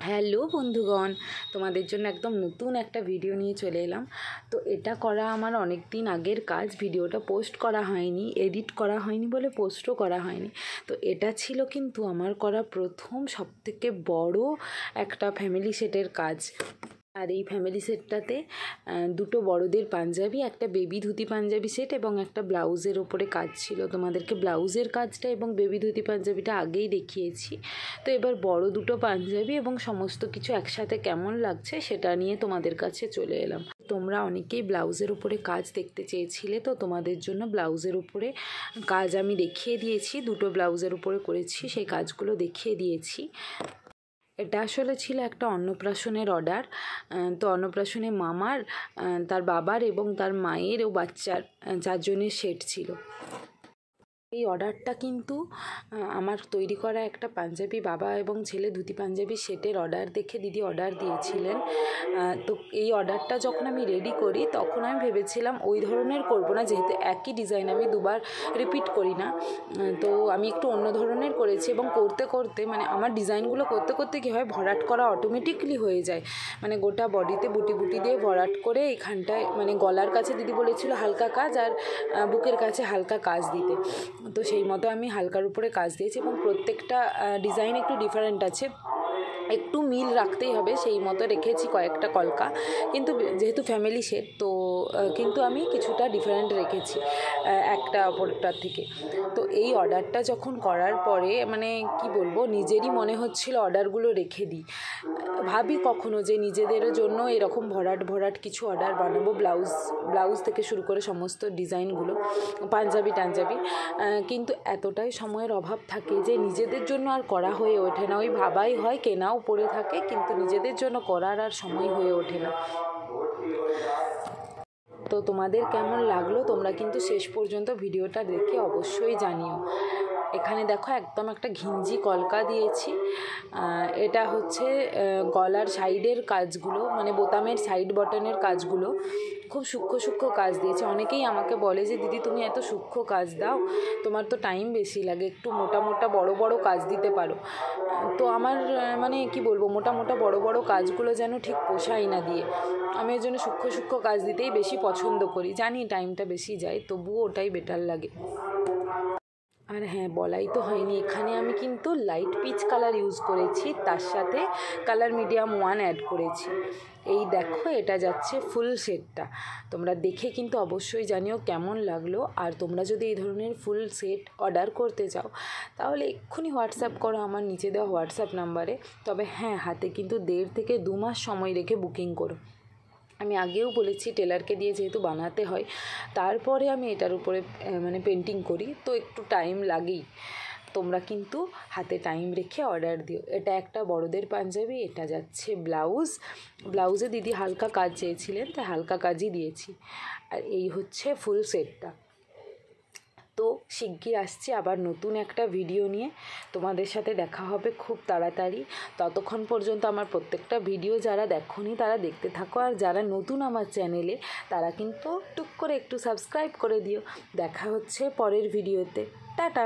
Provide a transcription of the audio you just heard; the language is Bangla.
হ্যালো বন্ধুগণ, তোমাদের জন্য একদম নতুন একটা ভিডিও নিয়ে চলে এলাম। তো এটা করা আমার অনেক দিন আগের কাজ। ভিডিওটা পোস্ট করা হয়নি, এডিট করা হয়নি বলে পোস্টও করা হয়নি। তো এটা ছিল কিন্তু আমার করা প্রথম সবথেকে বড় একটা ফ্যামিলি সেটের কাজ। আর এই ফ্যামিলি সেটটাতে দুটো বড়দের পাঞ্জাবি, একটা বেবি ধুতি পাঞ্জাবি সেট এবং একটা ব্লাউজের ওপরে কাজ ছিল। তোমাদেরকে ব্লাউজের কাজটা এবং বেবি ধুতি পাঞ্জাবিটা আগেই দেখিয়েছি। তো এবার বড় দুটো পাঞ্জাবি এবং সমস্ত কিছু একসাথে কেমন লাগছে সেটা নিয়ে তোমাদের কাছে চলে এলাম। তোমরা অনেকেই ব্লাউজের উপরে কাজ দেখতে চেয়েছিলে, তো তোমাদের জন্য ব্লাউজের উপরে কাজ আমি দেখিয়ে দিয়েছি। দুটো ব্লাউজের উপরে করেছি, সেই কাজগুলো দেখিয়ে দিয়েছি। এটা আসলে ছিল একটা অন্নপ্রাশনের অর্ডার। তো অন্নপ্রাশনে মামার, তার বাবার এবং তার মায়ের ও বাচ্চার 4 জনের সেট ছিল। এই অর্ডারটা কিন্তু আমার তৈরি করা একটা পাঞ্জাবি বাবা এবং ছেলে ধুতি পাঞ্জাবি সেটের অর্ডার দেখে দিদি অর্ডার দিয়েছিলেন। তো এই অর্ডারটা যখন আমি রেডি করি তখন আমি ভেবেছিলাম ওই ধরনের করবো না, যেহেতু একই ডিজাইন আমি দুবার রিপিট করি না। তো আমি একটু অন্য ধরনের করেছি এবং করতে করতে মানে আমার ডিজাইনগুলো করতে করতে কী হয়, ভরাট করা অটোমেটিকলি হয়ে যায়। মানে গোটা বডিতে বুটি বুটি দিয়ে ভরাট করে এখানটায় মানে গলার কাছে দিদি বলেছিল হালকা কাজ আর বুকের কাছে হালকা কাজ দিতে। তো সেই মতো আমি হালকার উপরে কাজ দিয়েছি এবং প্রত্যেকটা ডিজাইন একটু ডিফারেন্ট আছে, একটু মিল রাখতেই হবে, সেই মতো রেখেছি কয়েকটা কলকা। কিন্তু যেহেতু ফ্যামিলি সেট তো কিন্তু আমি কিছুটা ডিফারেন্ট রেখেছি একটা অপরটার থেকে। তো এই অর্ডারটা যখন করার পরে মানে কি বলবো, নিজেরই মনে হচ্ছিল অর্ডারগুলো রেখে দিই। ভাবি কখনো যে নিজেদের জন্য এরকম ভরাট ভরাট কিছু অর্ডার বানাবো, ব্লাউজ থেকে শুরু করে সমস্ত ডিজাইনগুলো, পাঞ্জাবি টাঞ্জাবি, কিন্তু এতটাই সময়ের অভাব থাকে যে নিজেদের জন্য আর করা হয়ে ওঠে না। ওই ভাবাই হয়, কেনাও পড়ে থাকে, কিন্তু নিজেদের জন্য করার আর সময় হয়ে ওঠে না। তো তোমাদের কেমন লাগলো তোমরা কিন্তু শেষ পর্যন্ত ভিডিওটা দেখে অবশ্যই জানিও। এখানে দেখো একদম একটা ঘিঞ্জি কলকা দিয়েছি। এটা হচ্ছে গলার সাইডের কাজগুলো, মানে বোতামের সাইড বটনের কাজগুলো খুব সূক্ষ্ম সূক্ষ্ম কাজ দিয়েছে। অনেকেই আমাকে বলে যে দিদি তুমি এত সূক্ষ্ম কাজ দাও, তোমার তো টাইম বেশি লাগে, একটু মোটা মোটা বড় বড় কাজ দিতে পারো। তো আমার মানে কি বলবো, মোটা মোটা বড় বড় কাজগুলো যেন ঠিক পোষায় না দিয়ে, আমি ওই জন্য সূক্ষ্ম সূক্ষ্ম কাজ দিতেই বেশি পছন্দ করি। জানি টাইমটা বেশি যায়, তবুও ওটাই বেটার লাগে। আর হ্যাঁ, বলাই তো হয়নি, এখানে আমি কিন্তু লাইট পিচ কালার ইউজ করেছি, তার সাথে কালার মিডিয়াম 1 অ্যাড করেছি। এই দেখো, এটা যাচ্ছে ফুল সেটটা। তোমরা দেখে কিন্তু অবশ্যই জানিও কেমন লাগলো। আর তোমরা যদি এই ধরনের ফুল সেট অর্ডার করতে চাও তাহলে এক্ষুনি হোয়াটসঅ্যাপ করো আমার নিচে দেওয়া হোয়াটসঅ্যাপ নাম্বারে। তবে হ্যাঁ, হাতে কিন্তু 1.5 থেকে 2 মাস সময় রেখে বুকিং করো। আমি আগেও বলেছি টেলারকে দিয়ে যেহেতু বানাতে হয়, তারপরে আমি এটার উপরে মানে পেন্টিং করি, তো একটু টাইম লাগেই। তোমরা কিন্তু হাতে টাইম রেখে অর্ডার দিও। এটা একটা বড়দের পাঞ্জাবি, এটা যাচ্ছে ব্লাউজে দিদি হালকা কাজ চেয়েছিলেন, তাই হালকা কাজই দিয়েছি। আর এই হচ্ছে ফুল সেটটা। তো শিগগির আসছি আবার নতুন একটা ভিডিও নিয়ে, তোমাদের সাথে দেখা হবে খুব তাড়াতাড়ি। ততক্ষণ পর্যন্ত আমার প্রত্যেকটা ভিডিও যারা দেখোনি তারা দেখতে থাকো, আর যারা নতুন আমার চ্যানেলে তারা কিন্তু টুক করে একটু সাবস্ক্রাইব করে দিও। দেখা হচ্ছে পরের ভিডিওতে। টাটা।